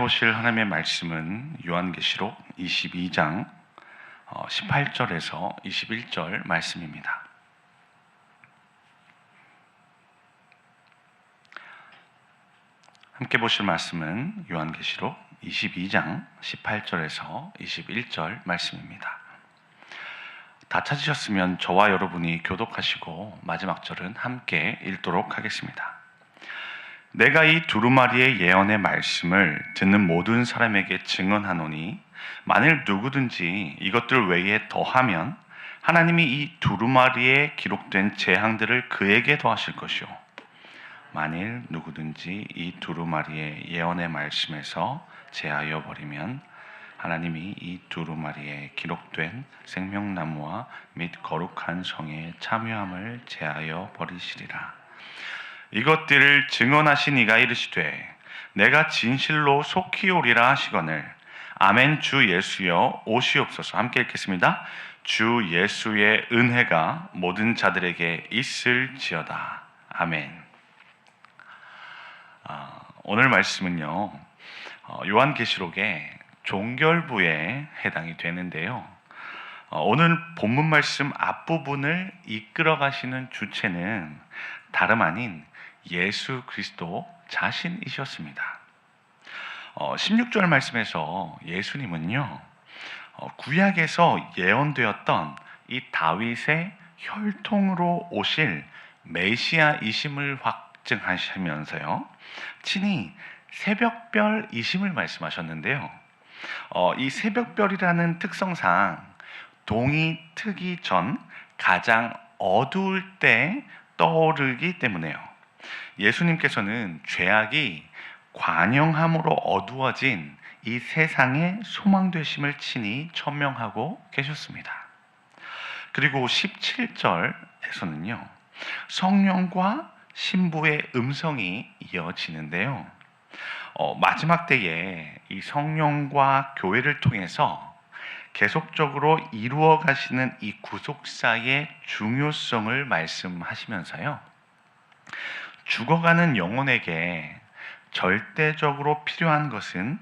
보실 하나님의 말씀은 요한계시록 22장 18절에서 21절 말씀입니다. 함께 보실 말씀은 요한계시록 22장 18절에서 21절 말씀입니다. 다 찾으셨으면 저와 여러분이 교독하시고 마지막 절은 함께 읽도록 하겠습니다. 내가 이 두루마리의 예언의 말씀을 듣는 모든 사람에게 증언하노니 만일 누구든지 이것들 외에 더하면 하나님이 이 두루마리에 기록된 재앙들을 그에게 더하실 것이요 만일 누구든지 이 두루마리의 예언의 말씀에서 제하여 버리면 하나님이 이 두루마리에 기록된 생명나무와 및 거룩한 성의 참여함을 제하여 버리시리라. 이것들을 증언하신 이가 이르시되 내가 진실로 속히 오리라 하시거늘 아멘. 주 예수여 오시옵소서. 함께 읽겠습니다. 주 예수의 은혜가 모든 자들에게 있을지어다. 아멘. 오늘 말씀은요, 요한계시록의 종결부에 해당이 되는데요. 오늘 본문 말씀 앞부분을 이끌어 가시는 주체는 다름 아닌 예수 그리스도 자신이셨습니다. 16절 말씀에서 예수님은요, 구약에서 예언되었던 이 다윗의 혈통으로 오실 메시아이심을 확증하시면서요, 친히 새벽별이심을 말씀하셨는데요. 이 새벽별이라는 특성상 동이 트기 전 가장 어두울 때 떠오르기 때문에요. 예수님께서는 죄악이 관영함으로 어두워진 이 세상의 소망되심을 친히 천명하고 계셨습니다. 그리고 17절에서는요, 성령과 신부의 음성이 이어지는데요. 마지막 때에 이 성령과 교회를 통해서 계속적으로 이루어 가시는 이 구속사의 중요성을 말씀하시면서요, 죽어가는 영혼에게 절대적으로 필요한 것은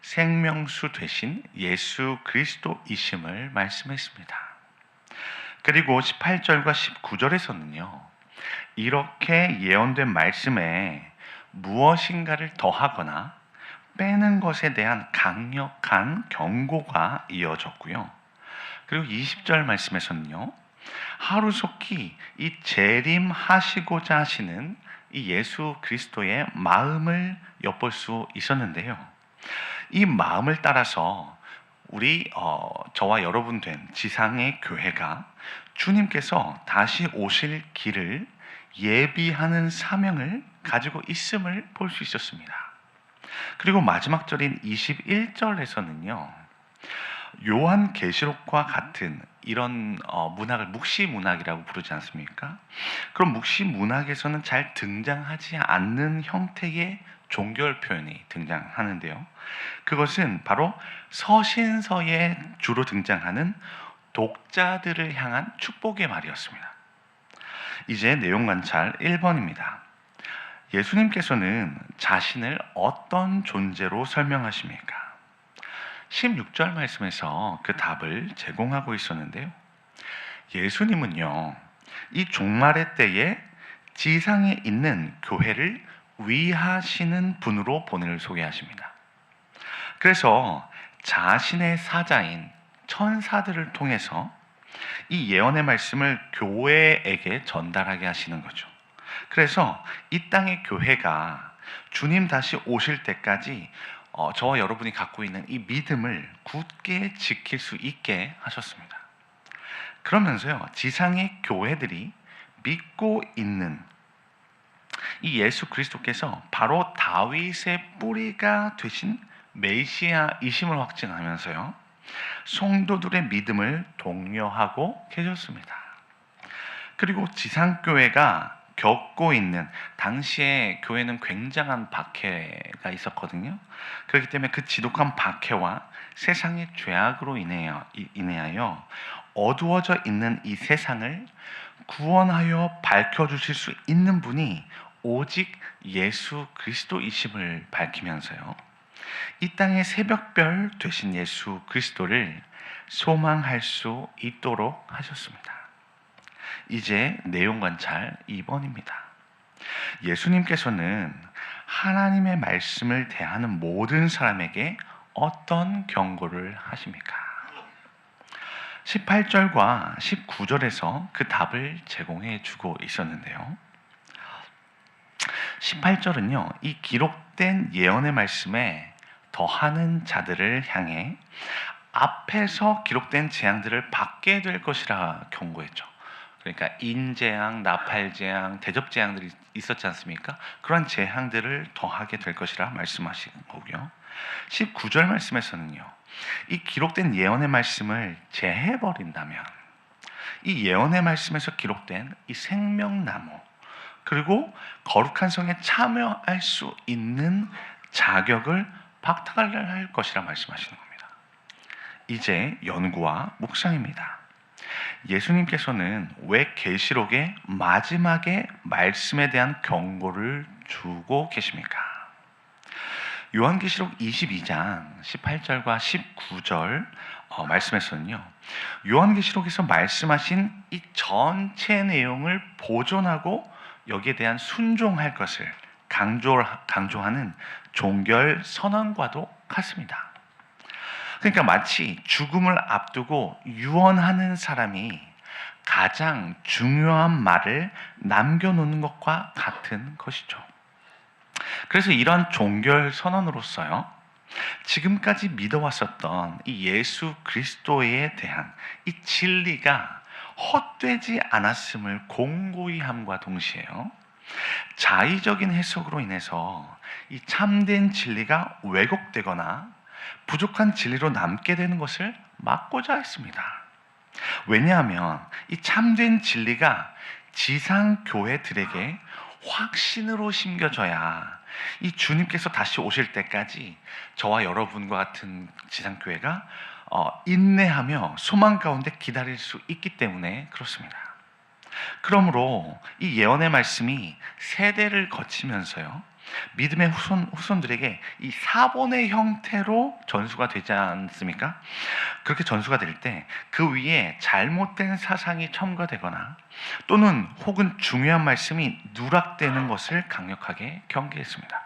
생명수 되신 예수 그리스도이심을 말씀했습니다. 그리고 18절과 19절에서는요, 이렇게 예언된 말씀에 무엇인가를 더하거나 빼는 것에 대한 강력한 경고가 이어졌고요. 그리고 20절 말씀에서는요, 하루속히 이 재림하시고자 하시는 이 예수 그리스도의 마음을 엿볼 수 있었는데요. 이 마음을 따라서 우리 저와 여러분 된 지상의 교회가 주님께서 다시 오실 길을 예비하는 사명을 가지고 있음을 볼 수 있었습니다. 그리고 마지막 절인 21절에서는요, 요한계시록과 같은 이런 문학을 묵시문학이라고 부르지 않습니까? 그럼 묵시문학에서는 잘 등장하지 않는 형태의 종결 표현이 등장하는데요. 그것은 바로 서신서에 주로 등장하는 독자들을 향한 축복의 말이었습니다. 이제 내용 관찰 1번입니다. 예수님께서는 자신을 어떤 존재로 설명하십니까? 16절 말씀에서 그 답을 제공하고 있었는데요. 예수님은요, 이 종말의 때에 지상에 있는 교회를 위하시는 분으로 본인을 소개하십니다. 그래서 자신의 사자인 천사들을 통해서 이 예언의 말씀을 교회에게 전달하게 하시는 거죠. 그래서 이 땅의 교회가 주님 다시 오실 때까지 저와 여러분이 갖고 있는 이 믿음을 굳게 지킬 수 있게 하셨습니다. 그러면서요, 지상의 교회들이 믿고 있는 이 예수 그리스도께서 바로 다윗의 뿌리가 되신 메시아이심을 확증하면서요, 성도들의 믿음을 독려하고 계셨습니다. 그리고 지상교회가 겪고 있는, 당시에 교회는 굉장한 박해가 있었거든요. 그렇기 때문에 그 지독한 박해와 세상의 죄악으로 인하여 어두워져 있는 이 세상을 구원하여 밝혀주실 수 있는 분이 오직 예수 그리스도이심을 밝히면서요, 이 땅의 새벽별 되신 예수 그리스도를 소망할 수 있도록 하셨습니다. 이제 내용 관찰 2번입니다. 예수님께서는 하나님의 말씀을 대하는 모든 사람에게 어떤 경고를 하십니까? 18절과 19절에서 그 답을 제공해 주고 있었는데요. 18절은요, 이 기록된 예언의 말씀에 더하는 자들을 향해 앞에서 기록된 재앙들을 받게 될 것이라 경고했죠. 그러니까 인재앙, 나팔재앙, 대접재앙들이 있었지 않습니까? 그런 재앙들을 더하게 될 것이라 말씀하신 거고요. 19절 말씀에서는요, 이 기록된 예언의 말씀을 제해버린다면 이 예언의 말씀에서 기록된 이 생명나무 그리고 거룩한 성에 참여할 수 있는 자격을 박탈할 것이라 말씀하시는 겁니다. 이제 연구와 묵상입니다. 예수님께서는 왜 계시록의 마지막에 말씀에 대한 경고를 주고 계십니까? 요한계시록 22장 18절과 19절 말씀에서는요, 요한계시록에서 말씀하신 이 전체 내용을 보존하고 여기에 대한 순종할 것을 강조하는 종결 선언과도 같습니다. 그러니까 마치 죽음을 앞두고 유언하는 사람이 가장 중요한 말을 남겨놓는 것과 같은 것이죠. 그래서 이런 종결 선언으로서요, 지금까지 믿어왔었던 이 예수 그리스도에 대한 이 진리가 헛되지 않았음을 공고히 함과 동시에요, 자의적인 해석으로 인해서 이 참된 진리가 왜곡되거나 부족한 진리로 남게 되는 것을 막고자 했습니다. 왜냐하면 이 참된 진리가 지상교회들에게 확신으로 심겨져야 이 주님께서 다시 오실 때까지 저와 여러분과 같은 지상교회가 인내하며 소망 가운데 기다릴 수 있기 때문에 그렇습니다. 그러므로 이 예언의 말씀이 세대를 거치면서요, 믿음의 후손들에게 이 사본의 형태로 전수가 되지 않습니까? 그렇게 전수가 될 때 그 위에 잘못된 사상이 첨가되거나 또는 혹은 중요한 말씀이 누락되는 것을 강력하게 경계했습니다.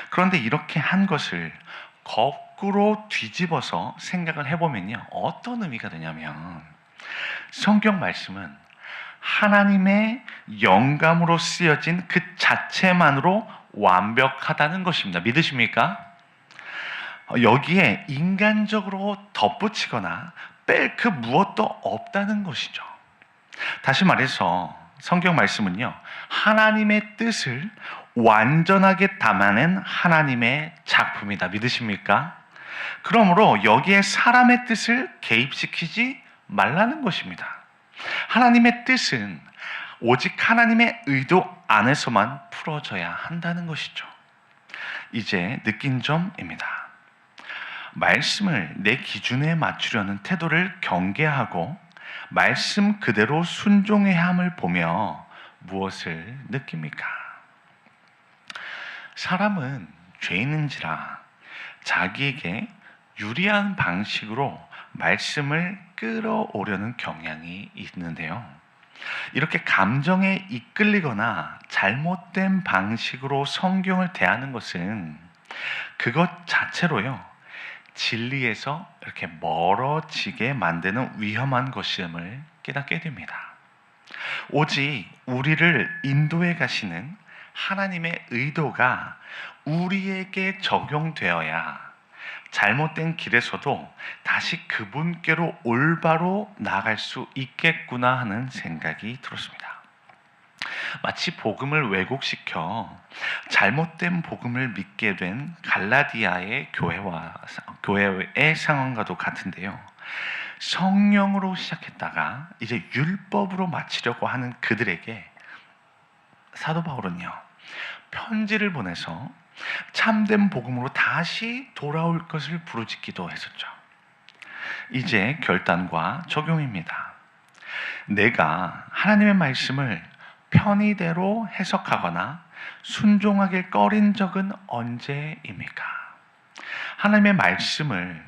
그런데 이렇게 한 것을 거꾸로 뒤집어서 생각을 해보면요, 어떤 의미가 되냐면, 성경 말씀은 하나님의 영감으로 쓰여진 그 자체만으로 완벽하다는 것입니다. 믿으십니까? 여기에 인간적으로 덧붙이거나 뺄 그 무엇도 없다는 것이죠. 다시 말해서 성경 말씀은요, 하나님의 뜻을 완전하게 담아낸 하나님의 작품이다. 믿으십니까? 그러므로 여기에 사람의 뜻을 개입시키지 말라는 것입니다. 하나님의 뜻은 오직 하나님의 의도 안에서만 풀어져야 한다는 것이죠. 이제 느낀 점입니다. 말씀을 내 기준에 맞추려는 태도를 경계하고 말씀 그대로 순종해야 함을 보며 무엇을 느낍니까? 사람은 죄인인지라 자기에게 유리한 방식으로 말씀을 끌어오려는 경향이 있는데요, 이렇게 감정에 이끌리거나 잘못된 방식으로 성경을 대하는 것은 그것 자체로요, 진리에서 이렇게 멀어지게 만드는 위험한 것임을 깨닫게 됩니다. 오직 우리를 인도해 가시는 하나님의 의도가 우리에게 적용되어야 잘못된 길에서도 다시 그분께로 올바로 나아갈 수 있겠구나 하는 생각이 들었습니다. 마치 복음을 왜곡시켜 잘못된 복음을 믿게 된 갈라디아의 교회의 상황과도 같은데요, 성령으로 시작했다가 이제 율법으로 마치려고 하는 그들에게 사도 바울은요, 편지를 보내서 참된 복음으로 다시 돌아올 것을 부르짖기도 했었죠. 이제 결단과 적용입니다. 내가 하나님의 말씀을 편의대로 해석하거나 순종하길 꺼린 적은 언제입니까? 하나님의 말씀을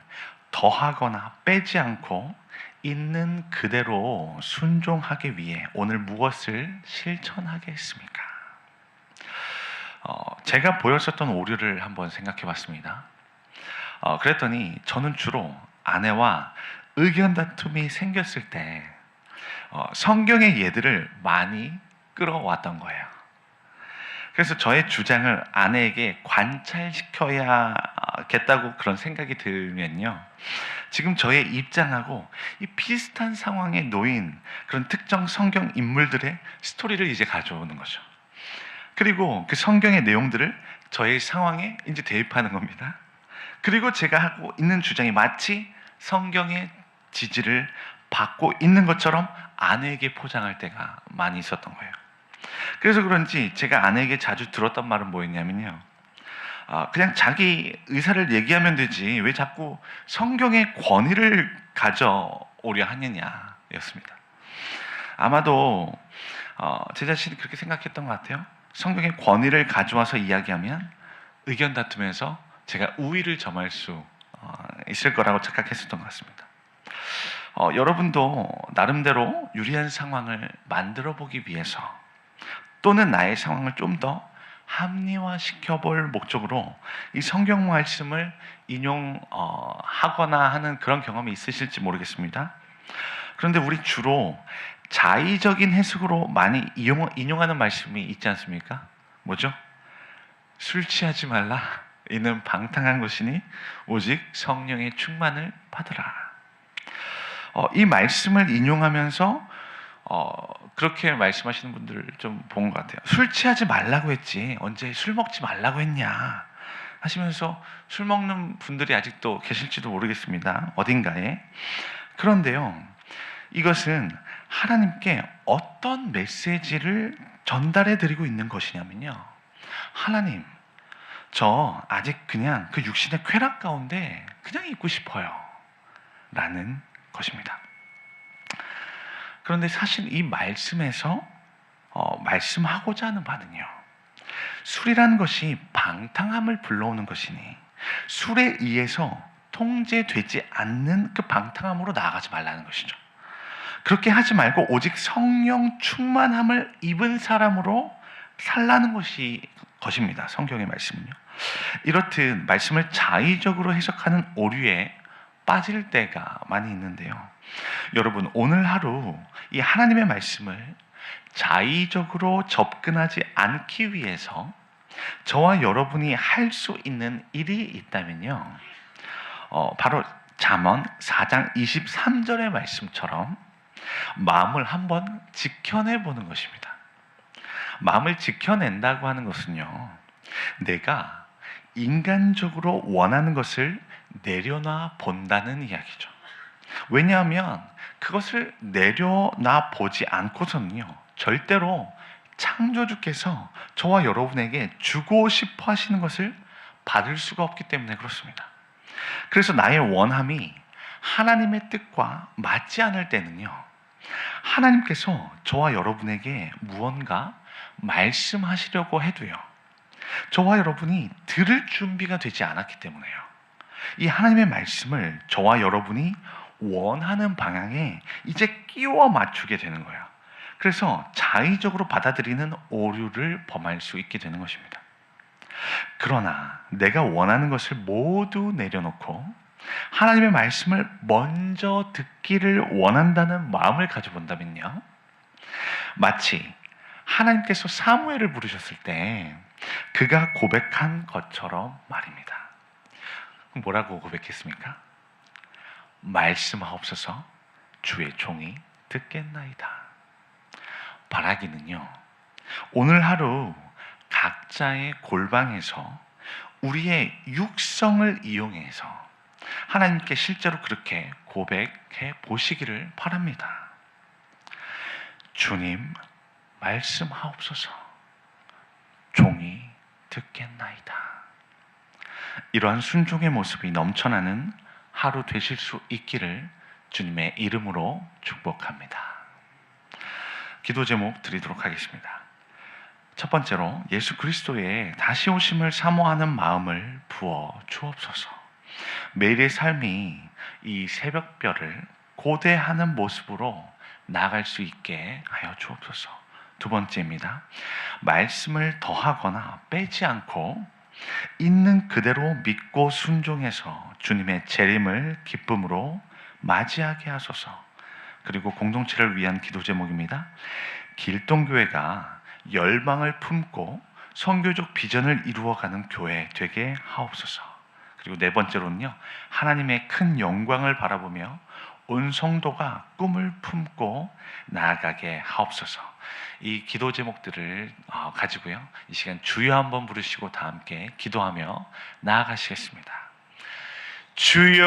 더하거나 빼지 않고 있는 그대로 순종하기 위해 오늘 무엇을 실천하겠습니까? 제가 보였었던 오류를 한번 생각해 봤습니다. 그랬더니 저는 주로 아내와 의견 다툼이 생겼을 때 성경의 예들을 많이 끌어왔던 거예요. 그래서 저의 주장을 아내에게 관찰시켜야겠다고 그런 생각이 들면요, 지금 저의 입장하고 이 비슷한 상황에 놓인 그런 특정 성경 인물들의 스토리를 이제 가져오는 거죠. 그리고 그 성경의 내용들을 저의 상황에 이제 대입하는 겁니다. 그리고 제가 하고 있는 주장이 마치 성경의 지지를 받고 있는 것처럼 아내에게 포장할 때가 많이 있었던 거예요. 그래서 그런지 제가 아내에게 자주 들었던 말은 뭐였냐면요, 그냥 자기 의사를 얘기하면 되지 왜 자꾸 성경의 권위를 가져오려 하느냐 였습니다. 아마도 제 자신이 그렇게 생각했던 것 같아요. 성경의 권위를 가져와서 이야기하면 의견 다투면서 제가 우위를 점할 수 있을 거라고 착각했었던 것 같습니다. 여러분도 나름대로 유리한 상황을 만들어 보기 위해서, 또는 나의 상황을 좀 더 합리화시켜 볼 목적으로 이 성경 말씀을 인용하거나 하는 그런 경험이 있으실지 모르겠습니다. 그런데 우리 주로 자의적인 해석으로 많이 인용하는 말씀이 있지 않습니까? 뭐죠? 술 취하지 말라. 이는 방탕한 것이니 오직 성령의 충만을 받으라. 이 말씀을 인용하면서 그렇게 말씀하시는 분들을 좀 본 것 같아요. 술 취하지 말라고 했지 언제 술 먹지 말라고 했냐 하시면서 술 먹는 분들이 아직도 계실지도 모르겠습니다. 어딘가에. 그런데요, 이것은 하나님께 어떤 메시지를 전달해 드리고 있는 것이냐면요, 하나님, 저 아직 그냥 그 육신의 쾌락 가운데 그냥 있고 싶어요 라는 것입니다. 그런데 사실 이 말씀에서 말씀하고자 하는 바는요, 술이라는 것이 방탕함을 불러오는 것이니 술에 의해서 통제되지 않는 그 방탕함으로 나아가지 말라는 것이죠. 그렇게 하지 말고 오직 성령 충만함을 입은 사람으로 살라는 것입니다. 성경의 말씀은요. 이렇듯 말씀을 자의적으로 해석하는 오류에 빠질 때가 많이 있는데요, 여러분, 오늘 하루 이 하나님의 말씀을 자의적으로 접근하지 않기 위해서 저와 여러분이 할 수 있는 일이 있다면요, 바로 잠언 4장 23절의 말씀처럼 마음을 한번 지켜내 보는 것입니다. 마음을 지켜낸다고 하는 것은요, 내가 인간적으로 원하는 것을 내려놔 본다는 이야기죠. 왜냐하면 그것을 내려놔 보지 않고서는요, 절대로 창조주께서 저와 여러분에게 주고 싶어 하시는 것을 받을 수가 없기 때문에 그렇습니다. 그래서 나의 원함이 하나님의 뜻과 맞지 않을 때는요, 하나님께서 저와 여러분에게 무언가 말씀하시려고 해도요, 저와 여러분이 들을 준비가 되지 않았기 때문에요, 이 하나님의 말씀을 저와 여러분이 원하는 방향에 이제 끼워 맞추게 되는 거예요. 그래서 자의적으로 받아들이는 오류를 범할 수 있게 되는 것입니다. 그러나 내가 원하는 것을 모두 내려놓고 하나님의 말씀을 먼저 듣기를 원한다는 마음을 가져본다면요, 마치 하나님께서 사무엘을 부르셨을 때 그가 고백한 것처럼 말입니다. 뭐라고 고백했습니까? 말씀하옵소서, 주의 종이 듣겠나이다. 바라기는요, 오늘 하루 각자의 골방에서 우리의 육성을 이용해서 하나님께 실제로 그렇게 고백해 보시기를 바랍니다. 주님, 말씀하옵소서, 종이 듣겠나이다. 이러한 순종의 모습이 넘쳐나는 하루 되실 수 있기를 주님의 이름으로 축복합니다. 기도 제목 드리도록 하겠습니다. 첫 번째로, 예수 그리스도의 다시 오심을 사모하는 마음을 부어 주옵소서. 매일의 삶이 이 새벽별을 고대하는 모습으로 나아갈 수 있게 하여 주옵소서. 두 번째입니다. 말씀을 더하거나 빼지 않고 있는 그대로 믿고 순종해서 주님의 재림을 기쁨으로 맞이하게 하소서. 그리고 공동체를 위한 기도 제목입니다. 길동교회가 열망을 품고 선교적 비전을 이루어가는 교회 되게 하옵소서. 그리고 네 번째로는요, 하나님의 큰 영광을 바라보며 온 성도가 꿈을 품고 나아가게 하옵소서. 이 기도 제목들을 가지고요, 이 시간 주여 한번 부르시고 다 함께 기도하며 나아가시겠습니다. 주여